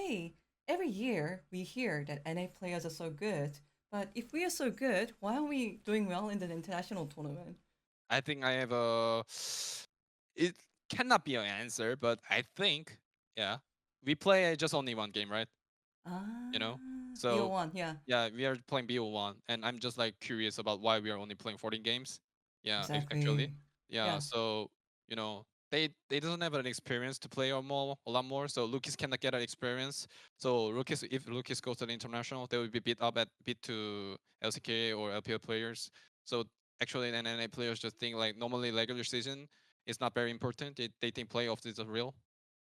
hey, every year we hear that NA players are so good, but if we are so good, why aren't we doing well in the international tournament? I think I have a. It cannot be an answer, but I think yeah, we play just only one game, right? You know, so BO1, yeah, yeah, we are playing BO1, and I'm just like curious about why we are only playing 14 games. Yeah, actually, exactly. yeah. Yeah. So they doesn't have an experience to play or more a lot more. So Lucas cannot get an experience. So Lucas, if Lucas goes to the international, they will be beat to LCK or LPL players. So actually, then NA players just think like normally regular season is not very important. They think playoffs is a real.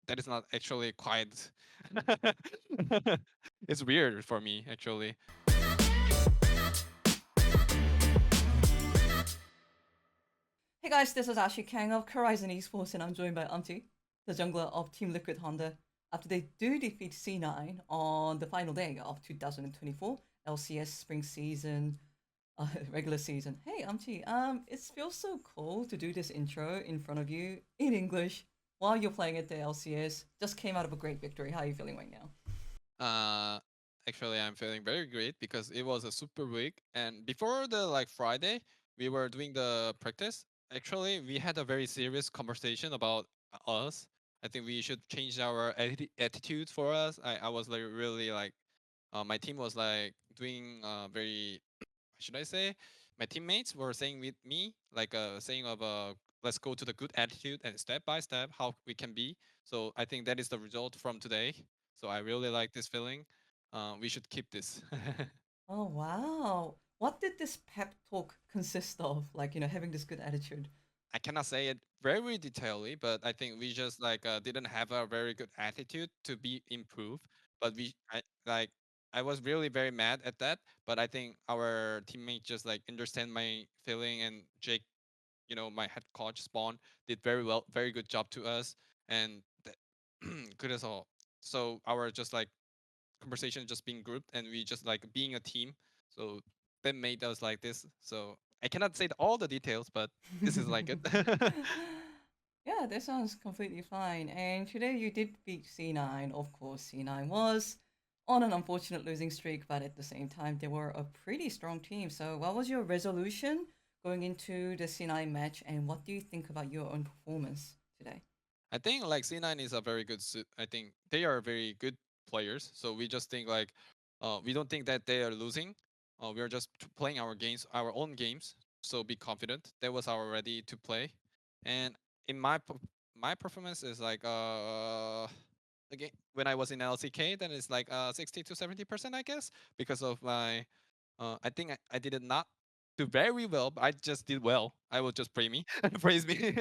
That is not actually quite. It's weird for me actually. Hey guys, this is Ashley Kang of Horizon Esports, and I'm joined by UmTi, the jungler of Team Liquid Honda. After they do defeat C9 on the final day of 2024 LCS Spring Season, regular season. Hey UmTi, it feels so cool to do this intro in front of you in English while you're playing at the LCS. Just came out of a great victory. How are you feeling right now? Uh, Actually, I'm feeling very great because it was a super week, and before the like Friday, we were doing the practice. Actually, we had a very serious conversation about us. I think we should change our attitude for us. I was like really like, my team was like doing very should I say, my teammates were saying with me, like saying of let's go to the good attitude and step by step how we can be. So I think that is the result from today. So I really like this feeling. We should keep this. Oh wow. What did this pep talk consist of? Like, having this good attitude. I cannot say it very detailedly, but I think we just like didn't have a very good attitude to be improved. But I was really very mad at that. But I think our teammate just like understand my feeling, and Jake, my head coach Spawn did very well, very good job to us, and good as all. So our just like conversation just being grouped, and we just like being a team. So that made us like this. So I cannot say all the details, but this is like it. Yeah, that sounds completely fine. And today you did beat C9. Of course, C9 was on an unfortunate losing streak, but at the same time, they were a pretty strong team. So, what was your resolution going into the C9 match, and what do you think about your own performance today? I think like C9 is a very good. I think they are very good players. So we just think like, we don't think that they are losing. We are just playing our games, our own games. So be confident. That was our ready to play, and in my performance is like again when I was in LCK, then it's like 60 to 70%, I guess, because of my I think I did it not do very well, but I just did well. I will just praise me, praise me.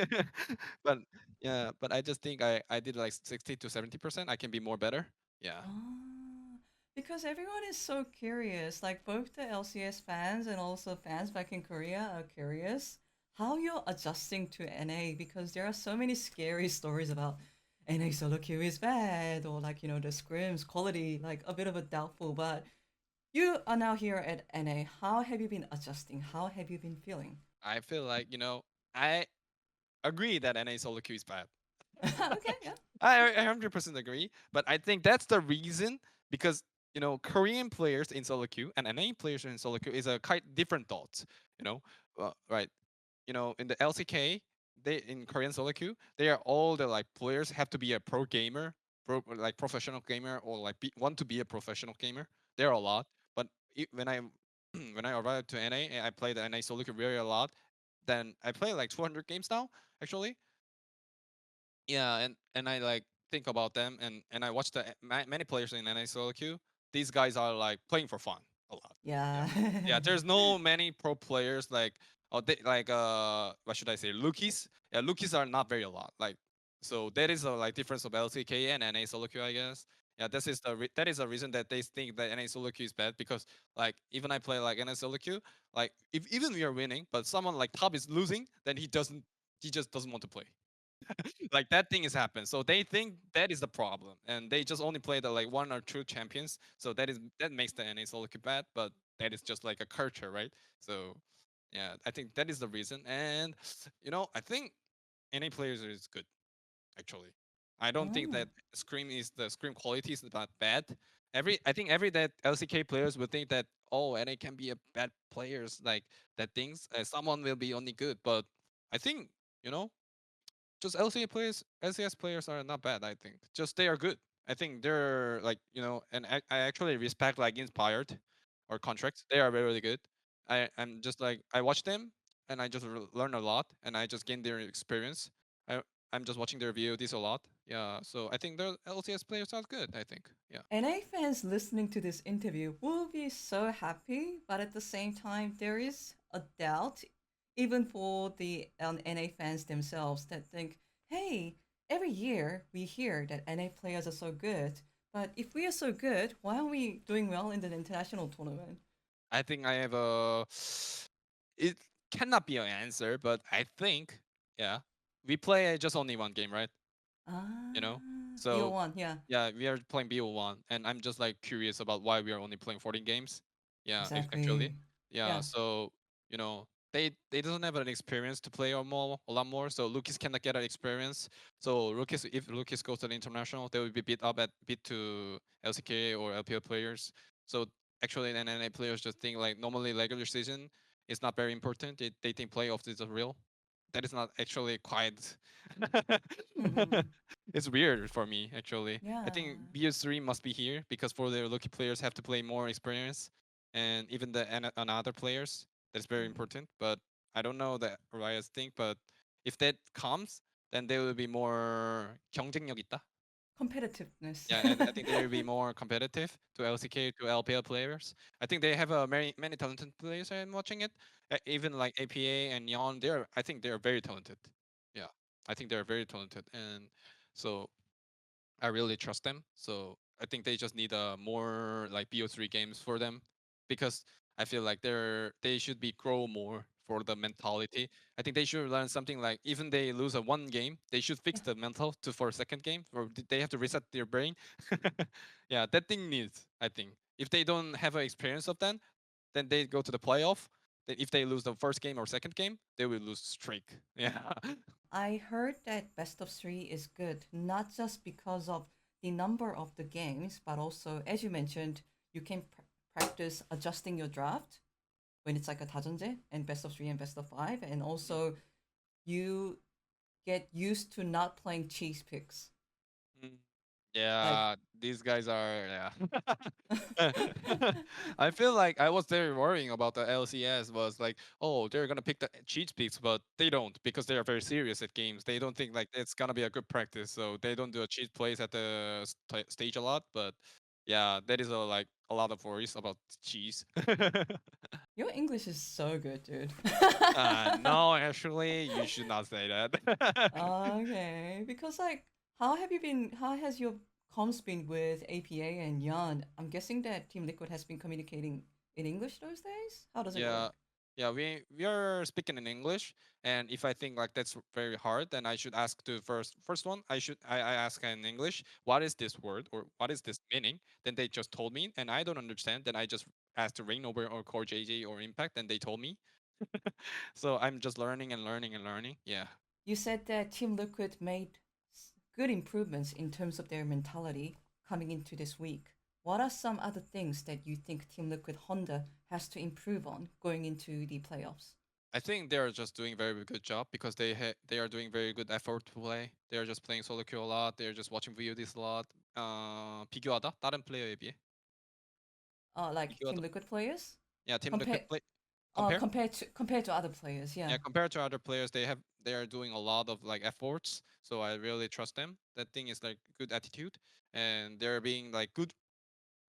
But yeah, but I just think I did like 60 to 70%. I can be more better. Yeah. Ah, because everyone is so curious. Like both the LCS fans and also fans back in Korea are curious how you're adjusting to NA because there are so many scary stories about NA solo queue is bad or like the scrims quality like a bit of a doubtful. But you are now here at NA. How have you been adjusting? How have you been feeling? I feel like I agree that NA solo queue is bad. Okay, yeah. I 100% agree, but I think that's the reason because Korean players in solo queue and NA players in solo queue is a quite different thoughts. You know, right? In the LCK, they in Korean solo queue, they are all the like players have to be a pro gamer, like professional gamer, or like want to be a professional gamer. There are a lot, but when I when I arrived to NA, I played the NA solo queue very a lot. Then I play like 200 games now, actually. Yeah, and I like think about them, and I watch the many players in NA solo queue. These guys are like playing for fun a lot. Yeah, Yeah. yeah. There's no many pro players like they like what should I say, lookies. Yeah, lookies are not very a lot. Like so that is a like difference of LCK and NA solo queue, I guess. Yeah, that is a reason that they think that NA solo queue is bad because like even I play like NA solo queue, like if even we are winning, but someone like top is losing, then he just doesn't want to play. Like that thing has happened. So they think that is the problem, and they just only play the like one or two champions. So that makes the NA solo queue bad, but that is just like a culture, right? So yeah, I think that is the reason. And I think NA players is good actually. I don't think Oh. that scream quality is that bad. I think every that LCK players would think that, oh, and it can be a bad players like that things someone will be only good, but I think, you know, just LCS players are not bad. I think just they are good. I think they're like, and I actually respect like Inspired or Contracts. They are very really good. I'm just like I watch them and I just learn a lot and I just gain their experience. I I'm just watching their VODs a lot. Yeah, so I think the LCS players are good. I think. Yeah. NA fans listening to this interview will be so happy, but at the same time, there is a doubt, even for the NA fans themselves, that think, hey, every year we hear that NA players are so good, but if we are so good, why are we doing well in the international tournament? I think I have a. It cannot be an answer, but I think, yeah, we play just only one game, right? You know, Ah, so BO1, yeah, yeah, we are playing BO1, and I'm just like curious about why we are only playing 14 games. Yeah, actually, exactly. yeah. Yeah. So they doesn't have an experience to play a lot more. So Lucas cannot get an experience. So Lucas, if Lucas goes to the international, they will be beat to LCK or LPL players. So actually, NNA players just think like normally regular season is not very important. They think playoffs is a real. That is not actually quite. Mm-hmm. It's weird for me actually. I Yeah. think BS3 must be here because for their lucky players have to play more experience, and even the another players that's very Mm. important. But I don't know the Riot's thing. But if that comes, then they will be more 경쟁력 있다. Competitiveness. Yeah, and I think they will be more competitive to LCK to LPL players. I think they have many talented players. I'm watching it. Even like APA and Yon, I think they're very talented. Yeah, I think they're very talented, and so I really trust them. So I think they just need more like BO3 games for them because I feel like they should be grow more for the mentality. I think they should learn something like even they lose a one game, they should fix Yeah. the mental to for a second game or they have to reset their brain. Yeah, that thing needs, I think. If they don't have an experience of that, then they go to the playoff. Then if they lose the first game or second game, they will lose streak. Yeah. I heard that best of three is good, not just because of the number of the games, but also, as you mentioned, you can practice adjusting your draft when it's like a 다전제 and best of three and best of five, and also you get used to not playing cheese picks. Mm. Like, Yeah, these guys are yeah. I feel like I was very worrying about the LCS was like, oh, they're gonna pick the cheat picks, but they don't because they are very serious at games. They don't think like it's gonna be a good practice, so they don't do a cheat plays at the stage a lot. But yeah, that is like a lot of worries about cheese. your English is so good, dude. No, actually, you should not say that. Okay, because like, how has your comms been with APA and Yan? I'm guessing that Team Liquid has been communicating in English those days? How does it Yeah, work? yeah, we are speaking in English, and if I think like that's very hard, then I should ask the first one. I ask in English, what is this word or what is this meaning? Then they just told me, and I don't understand. Then I just asked the Rainover or Core JJ or Impact, and they told me. So I'm just learning and learning and learning. Yeah. You said that Team Liquid made good improvements in terms of their mentality coming into this week. What are some other things that you think Team Liquid Honda has to improve on going into the playoffs? I think they are just doing very good job because they are doing very good effort to play. They are just playing solo queue a lot. They are just watching VODs a lot. 비교하다 다른 플레이어에 비해 Like Team 비교하다. Liquid players Yeah, team look compare at play compare. compared to other players, yeah. Yeah, compared to other players, they are doing a lot of like efforts. So I really trust them. That thing is like good attitude, and they're being like good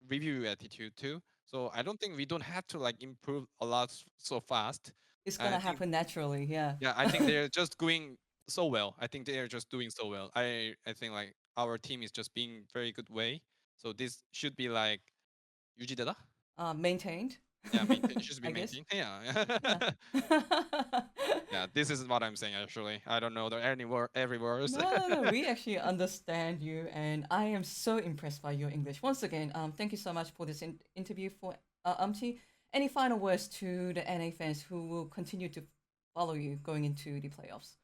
review attitude too. So I don't think we don't have to like improve a lot so fast. It's I gonna think happen naturally, yeah. yeah, I think they're just going so well. I think they are just doing so well. I think like our team is just being very good way. So this should be like 유지되다? Maintained, Yeah, maintain. It should be I guess. maintained. Yeah. Yeah. Yeah, this is what I'm saying actually. I don't know the any word every words. No. We actually understand you, and I am so impressed by your English. Once again, thank you so much for this interview for UmTi. Any final words to the NA fans who will continue to follow you going into the playoffs?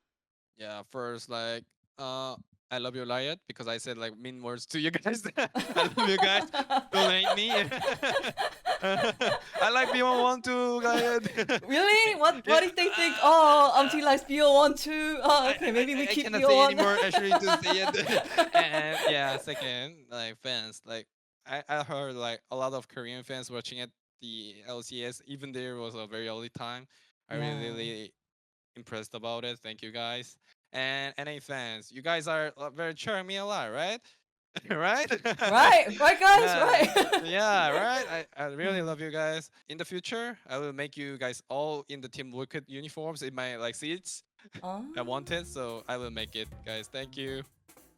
Yeah, first like uh I love you, Riot, because I said like mean words to you guys. I love you guys. Don't hate me. I like B11 too, Riot. Really? What? Yeah. What if they think, oh, Umti likes BO1 too? Oh, okay, maybe we I keep cannot say BO1. anymore. Actually, to say it. And yeah, second, like fans, like I heard like a lot of Korean fans watching at the LCS, even there was a very early time. I Yeah. really impressed about it. Thank you guys. And NA fans, you guys are very cheering me a lot, right? Right? Right, right, guys, Yeah. right. Yeah, right. I really Hmm. love you guys. In the future, I will make you guys all in the Team Liquid uniforms in my like seats. Ah, I want it, so I will make it, guys. Thank you.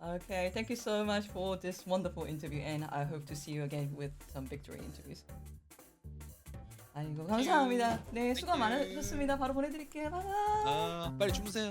okay, thank you so much for this wonderful interview, and I hope to see you again with some victory interviews. 아이고, Thank you. 감사합니다. 네, Thank 수고 you. 많으셨습니다. 바로 보내드릴게요. 바이바이. 빨리 주무세요.